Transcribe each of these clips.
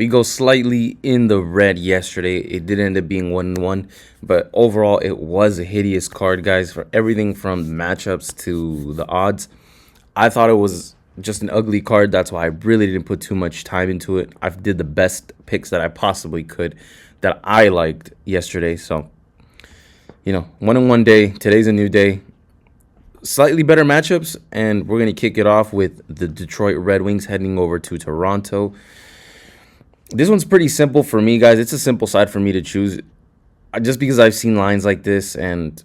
We go slightly in the red yesterday. It did end up being 1-1, but overall it was a hideous card, guys, for everything from matchups to the odds. I thought it was just an ugly card. That's why I really didn't put too much time into it. I did the best picks that I possibly could that I liked yesterday. So, one in one day. Today's a new day. Slightly better matchups, and we're going to kick it off with the Detroit Red Wings heading over to Toronto. This one's pretty simple for me, guys. It's a simple side for me to choose just because I've seen lines like this. And,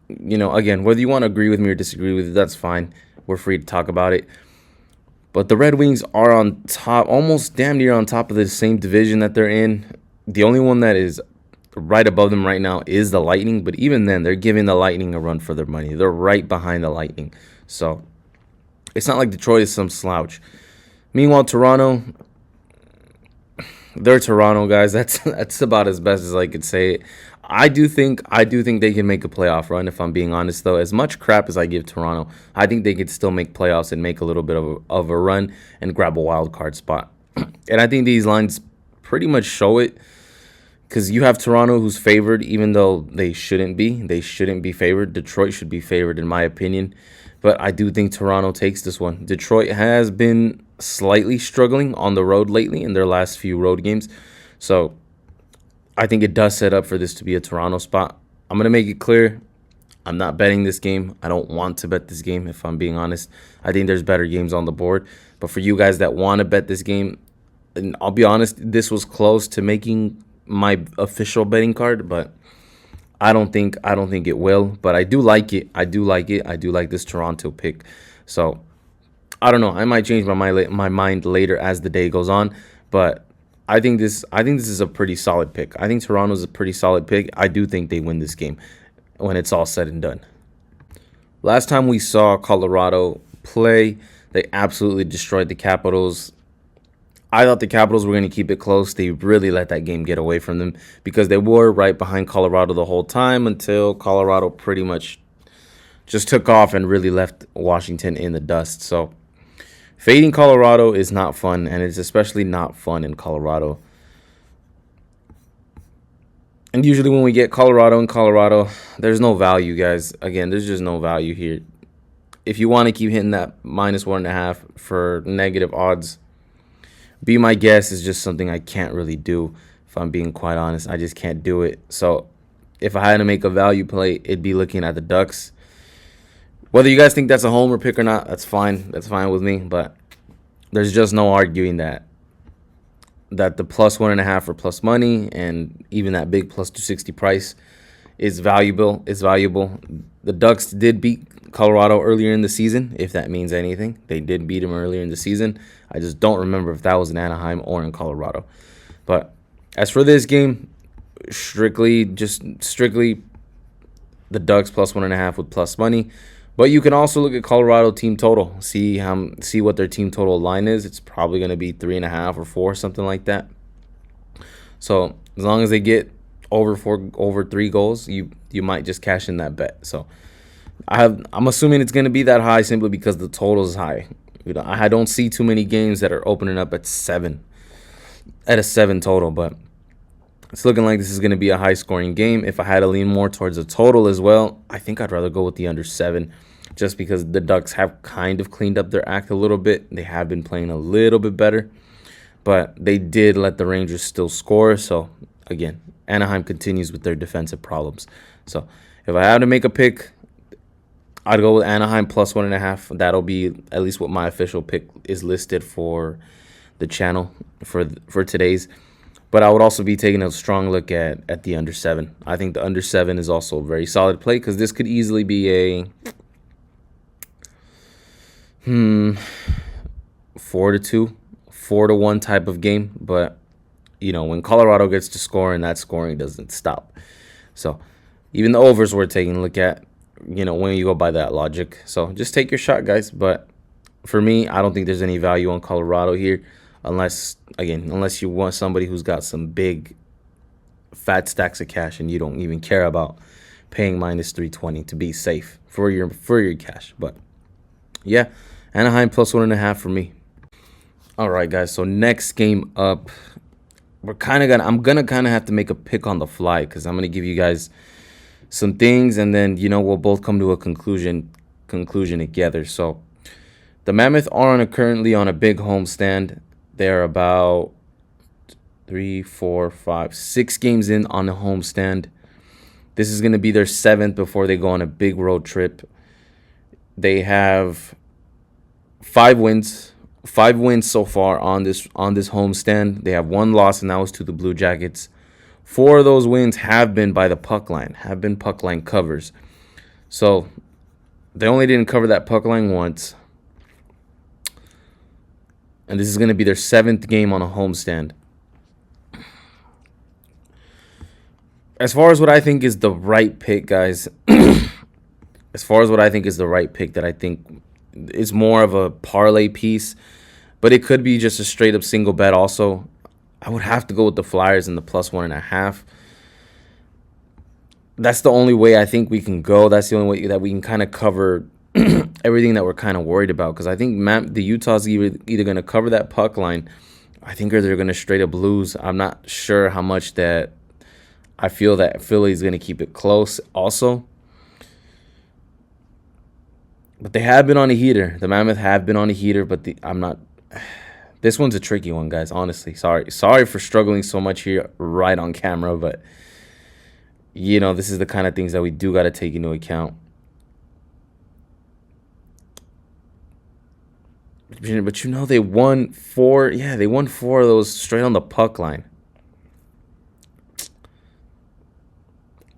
again, whether you want to agree with me or disagree with it, that's fine. We're free to talk about it. But the Red Wings are on top, almost damn near on top of the same division that they're in. The only one that is right above them right now is the Lightning. But even then, they're giving the Lightning a run for their money. They're right behind the Lightning. So it's not like Detroit is some slouch. Meanwhile, Toronto, they're Toronto, guys. That's about as best as I could say it. I do think they can make a playoff run, if I'm being honest, though. As much crap as I give Toronto, I think they could still make playoffs and make a little bit of a run and grab a wild card spot. And I think these lines pretty much show it, because you have Toronto who's favored, even though they shouldn't be. They shouldn't be favored. Detroit should be favored, in my opinion. But I do think Toronto takes this one. Detroit has been slightly struggling on the road lately in their last few road games. So I think it does set up for this to be a Toronto spot. I'm going to make it clear, I'm not betting this game. I don't want to bet this game, if I'm being honest. I think there's better games on the board. But for you guys that want to bet this game, and I'll be honest, this was close to making my official betting card, but I don't think it will. But I do like it. I do like this Toronto pick. So I don't know. I might change my mind later as the day goes on, but I think this is a pretty solid pick. I think Toronto's a pretty solid pick. I do think they win this game when it's all said and done. Last time we saw Colorado play, they absolutely destroyed the Capitals. I thought the Capitals were going to keep it close. They really let that game get away from them because they were right behind Colorado the whole time until Colorado pretty much just took off and really left Washington in the dust. So fading Colorado is not fun, and it's especially not fun in Colorado. And usually when we get Colorado in Colorado, there's no value, guys. Again, there's just no value here. If you want to keep hitting that -1.5 for negative odds, be my guest is just something I can't really do. If I'm being quite honest, I just can't do it. So if I had to make a value play, it'd be looking at the Ducks. Whether you guys think that's a homer pick or not, that's fine. That's fine with me. But there's just no arguing that the +1.5 for plus money and even that big +260 price is valuable. It's valuable. The Ducks did beat Colorado earlier in the season, if that means anything. They did beat them earlier in the season. I just don't remember if that was in Anaheim or in Colorado. But as for this game, strictly the Ducks +1.5 with plus money. But you can also look at Colorado team total, see what their team total line is. It's probably going to be 3.5 or 4, something like that. So as long as they get over 3 goals, you might just cash in that bet. So I'm assuming it's going to be that high simply because the total is high. I don't see too many games that are opening up at 7 total, but it's looking like this is going to be a high-scoring game. If I had to lean more towards a total as well, I think I'd rather go with the under 7 just because the Ducks have kind of cleaned up their act a little bit. They have been playing a little bit better, but they did let the Rangers still score. So, again, Anaheim continues with their defensive problems. So, if I had to make a pick, I'd go with Anaheim +1.5. That'll be at least what my official pick is listed for the channel for today's. But I would also be taking a strong look at the under 7. I think the under 7 is also a very solid play because this could easily be a 4-2, 4-1 type of game. But, when Colorado gets to scoring, that scoring doesn't stop. So even the overs we're taking a look at, when you go by that logic. So just take your shot, guys. But for me, I don't think there's any value on Colorado here. Unless you want somebody who's got some big fat stacks of cash and you don't even care about paying -320 to be safe for your cash. But yeah, Anaheim +1.5 for me. All right, guys. So next game up, I'm gonna kind of have to make a pick on the fly because I'm gonna give you guys some things, and then we'll both come to a conclusion together. So the Mammoth are currently on a big homestand. They're about 6 games in on a homestand. This is gonna be their 7th before they go on a big road trip. They have 5 wins. 5 wins so far on this homestand. They have 1 loss, and that was to the Blue Jackets. 4 of those wins have been by the puck line, have been puck line covers. So they only didn't cover that puck line once. And this is going to be their 7th game on a homestand. As far as what I think is the right pick, guys, as far as what I think is the right pick that I think is more of a parlay piece, but it could be just a straight up single bet also, I would have to go with the Flyers in the +1.5. That's the only way I think we can go. That's the only way that we can kind of cover everything that we're kind of worried about. Because I think the Utah's either going to cover that puck line, I think, or they're going to straight up lose. I'm not sure how much that I feel that Philly's going to keep it close also. But they have been on a heater. The Mammoth have been on a heater, but I'm not. This one's a tricky one, guys. Honestly, sorry for struggling so much here right on camera, but this is the kind of things that we do got to take into account. But they won 4. Yeah, they won 4 of those straight on the puck line.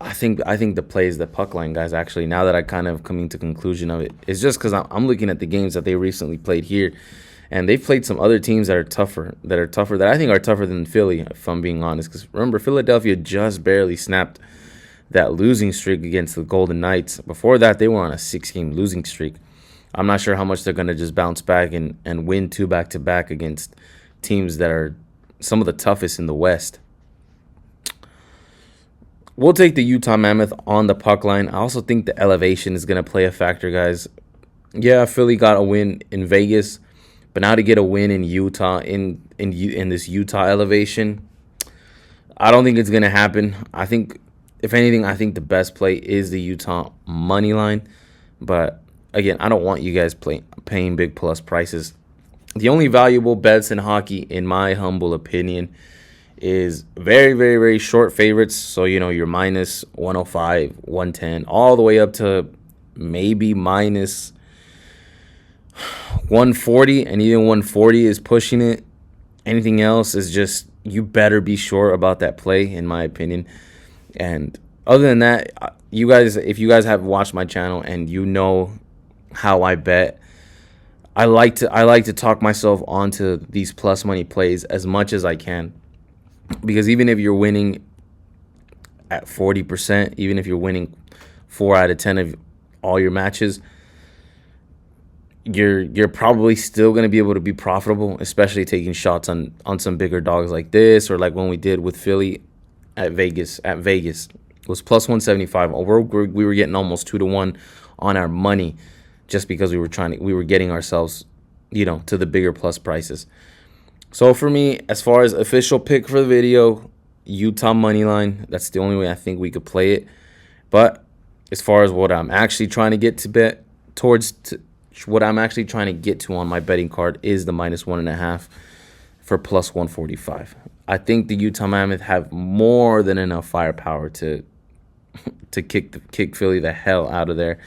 I think the play is the puck line, guys. Actually, now that I kind of coming to conclusion of it, it's just because I'm looking at the games that they recently played here, and they've played some other teams that are tougher, that I think are tougher than Philly, if I'm being honest. Because remember, Philadelphia just barely snapped that losing streak against the Golden Knights. Before that, they were on a 6-game losing streak. I'm not sure how much they're going to just bounce back and win 2 back-to-back against teams that are some of the toughest in the West. We'll take the Utah Mammoth on the puck line. I also think the elevation is going to play a factor, guys. Yeah, Philly got a win in Vegas, but now to get a win in Utah, in this Utah elevation, I don't think it's going to happen. I think, if anything, I think the best play is the Utah money line. But again, I don't want you guys paying big plus prices. The only valuable bets in hockey, in my humble opinion, is very, very, very short favorites. So, your minus 105, 110, all the way up to maybe minus 140, and even 140 is pushing it. Anything else is just, you better be sure about that play, in my opinion. And other than that, if you guys have watched my channel and you know how I bet, I like to talk myself onto these plus money plays as much as I can. Because even if you're winning at 40%, even if you're winning 4 out of 10 of all your matches, you're probably still going to be able to be profitable, especially taking shots on some bigger dogs like this, or like when we did with Philly at Vegas. It was +175. We were getting almost 2-1 on our money, just because we were getting ourselves, to the bigger plus prices. So for me, as far as official pick for the video, Utah money line. That's the only way I think we could play it. But as far as what I'm actually trying to get to bet what I'm actually trying to get to on my betting card is the -1.5 for +145. I think the Utah Mammoth have more than enough firepower to kick Philly the hell out of there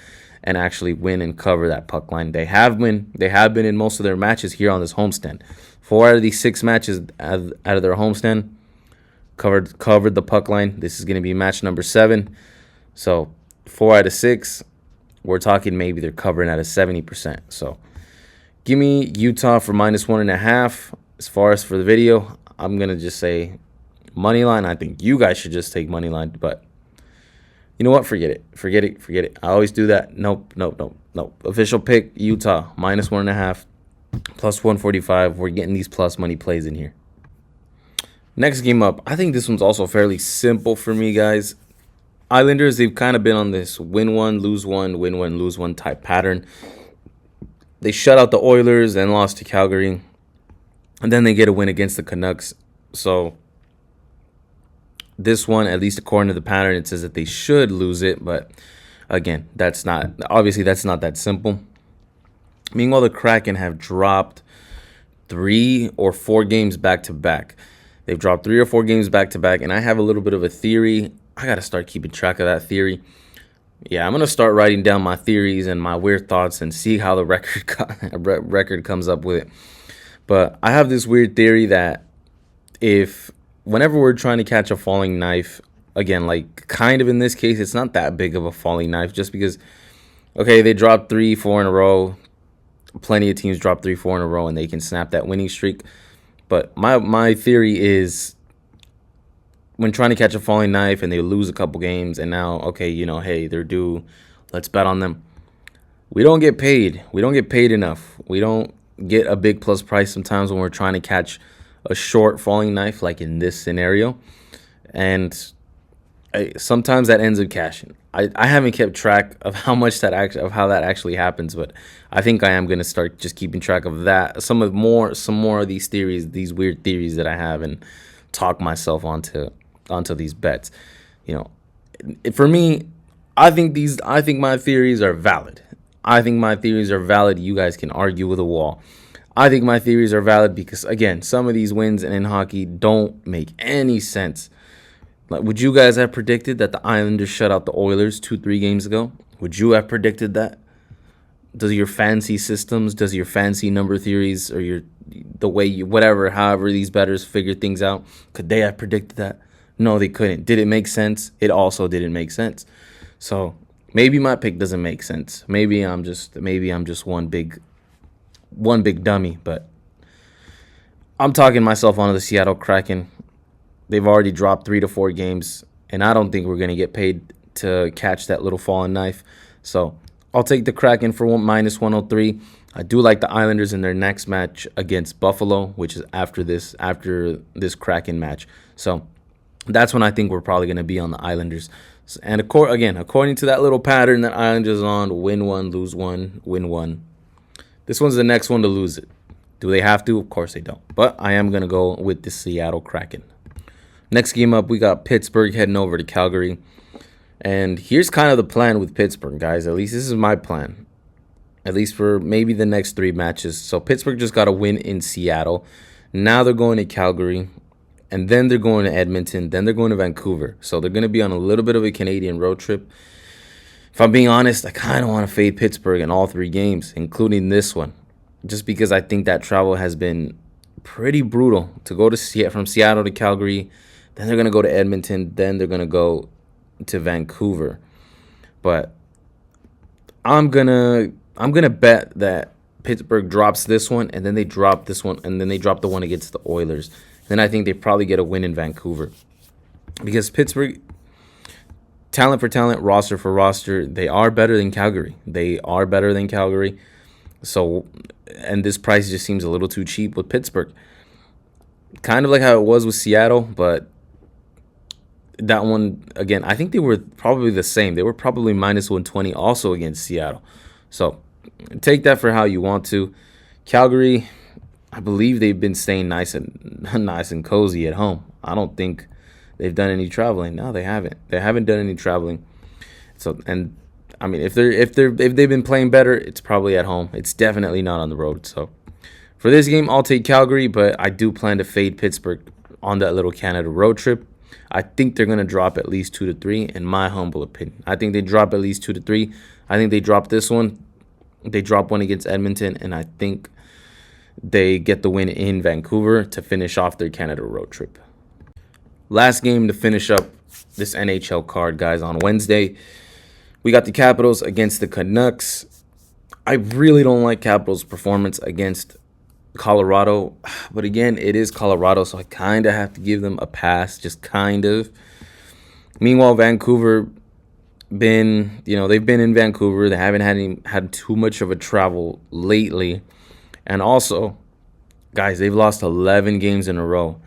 and actually win and cover that puck line. They have been in most of their matches here on this homestand. 4 out of these 6 matches out of their homestand covered the puck line. This is going to be match number 7. So 4 out of 6, we're talking maybe they're covering at a 70%. So give me Utah for -1.5. As far as for the video, I'm going to just say money line. I think you guys should just take money line, but you know what? Forget it. I always do that. Nope. Official pick, Utah, -1.5, +145. We're getting these plus money plays in here. Next game up, I think this one's also fairly simple for me, guys. Islanders, they've kind of been on this win one, lose one, win one, lose one type pattern. They shut out the Oilers and lost to Calgary, and then they get a win against the Canucks. So This one, at least according to the pattern, it says that they should lose it, but again, that's not that simple. Meanwhile, the Kraken have dropped 3 or 4 games back to back. They've dropped 3 or 4 games back to back, and I have a little bit of a theory. I got to start keeping track of that theory. Yeah, I'm going to start writing down my theories and my weird thoughts and see how the record comes up with it. But I have this weird theory that whenever we're trying to catch a falling knife, again, like kind of in this case, it's not that big of a falling knife just because, okay, they dropped 3-4 in a row. Plenty of teams drop 3-4 in a row and they can snap that winning streak. But my theory is when trying to catch a falling knife and they lose a couple games and now, okay, hey, they're due. Let's bet on them. We don't get paid. We don't get paid enough. We don't get a big plus price sometimes when we're trying to catch a short falling knife like in this scenario. And sometimes that ends up cashing. I haven't kept track of how that actually happens, but I think I am going to start just keeping track of that. Some more of these theories, these weird theories that I have, and talk myself onto these bets. For me, I think my theories are valid. You guys can argue with a wall. I think my theories are valid because, again, some of these wins in hockey don't make any sense. Like, would you guys have predicted that the Islanders shut out the Oilers 2-3 games ago? Would you have predicted that? Does your fancy systems, does your fancy number theories, or however these bettors figure things out, could they have predicted that? No, they couldn't. Did it make sense? It also didn't make sense. So maybe my pick doesn't make sense. Maybe I'm just one big dummy. But I'm talking myself onto the Seattle Kraken. They've already dropped 3-4 games, and I don't think we're going to get paid to catch that little fallen knife. So I'll take the Kraken for -103. I do like the Islanders in their next match against Buffalo, which is after this Kraken match. So that's when I think we're probably going to be on the Islanders. And according to that little pattern that Islanders on, win one, lose one, win one. This one's the next one to lose it. Do they have to? Of course they don't. But I am going to go with the Seattle Kraken. Next game up, we got Pittsburgh heading over to Calgary. And here's kind of the plan with Pittsburgh, guys. At least this is my plan. At least for maybe the next 3 matches. So Pittsburgh just got a win in Seattle. Now they're going to Calgary. And then they're going to Edmonton. Then they're going to Vancouver. So they're going to be on a little bit of a Canadian road trip. If I'm being honest, I kind of want to fade Pittsburgh in all 3 games, including this one. Just because I think that travel has been pretty brutal. To go from Seattle to Calgary. Then they're going to go to Edmonton. Then they're going to go to Vancouver. But I'm gonna bet that Pittsburgh drops this one, and then they drop this one, and then they drop the one against the Oilers. Then I think they probably get a win in Vancouver. Because Pittsburgh, talent for talent, roster for roster, they are better than Calgary. So, and this price just seems a little too cheap with Pittsburgh. Kind of like how it was with Seattle, but that one, again, I think they were probably the same. They were probably -120 also against Seattle. So take that for how you want to. Calgary, I believe they've been staying nice and cozy at home. I don't think they've done any traveling. No, they haven't. They haven't done any traveling. So, and I mean, if they've been playing better, it's probably at home. It's definitely not on the road. So for this game, I'll take Calgary, but I do plan to fade Pittsburgh on that little Canada road trip. I think they're going to drop at least 2-3, in my humble opinion. I think they drop at least 2-3. I think they drop this one. They drop one against Edmonton, and I think they get the win in Vancouver to finish off their Canada road trip. Last game to finish up this NHL card, guys, on Wednesday. We got the Capitals against the Canucks. I really don't like Capitals' performance against Colorado, but again, it is Colorado, so I kind of have to give them a pass, just kind of. Meanwhile, Vancouver, they've been in Vancouver. They haven't had too much of a travel lately, and also, guys, they've lost 11 games in a row.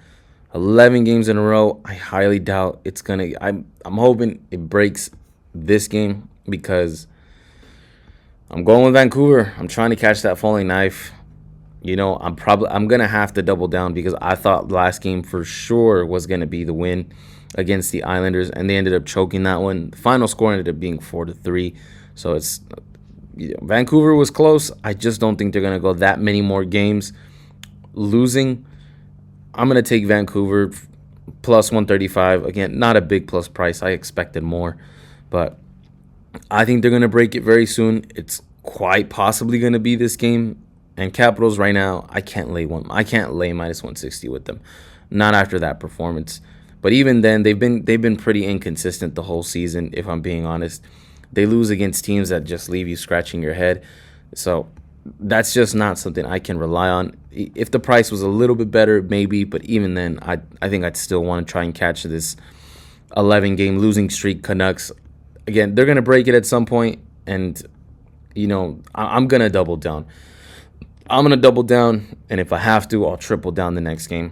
11 games in a row. I highly doubt it's gonna. I'm hoping it breaks this game because I'm going with Vancouver. I'm trying to catch that falling knife. I'm gonna have to double down because I thought last game for sure was gonna be the win against the Islanders, and they ended up choking that one. The final score ended up being 4-3. So Vancouver was close. I just don't think they're gonna go that many more games losing. I'm gonna take Vancouver plus 135. Again, not a big plus price. I expected more, but I think they're gonna break it very soon. It's quite possibly gonna be this game. And Capitals right now, I can't lay minus 160 with them. Not after that performance. But even then, they've been pretty inconsistent the whole season, if I'm being honest. They lose against teams that just leave you scratching your head. So that's just not something I can rely on. If the price was a little bit better, maybe, but even then, I think I'd still want to try and catch this 11-game losing streak Canucks. Again, they're going to break it at some point, and, I'm going to double down. And if I have to, I'll triple down the next game.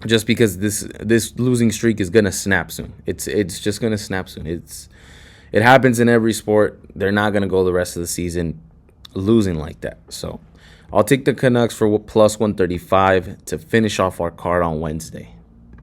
Just because this losing streak is gonna snap soon. It's just gonna snap soon. It happens in every sport. They're not gonna go the rest of the season losing like that. So I'll take the Canucks for plus 135 to finish off our card on Wednesday.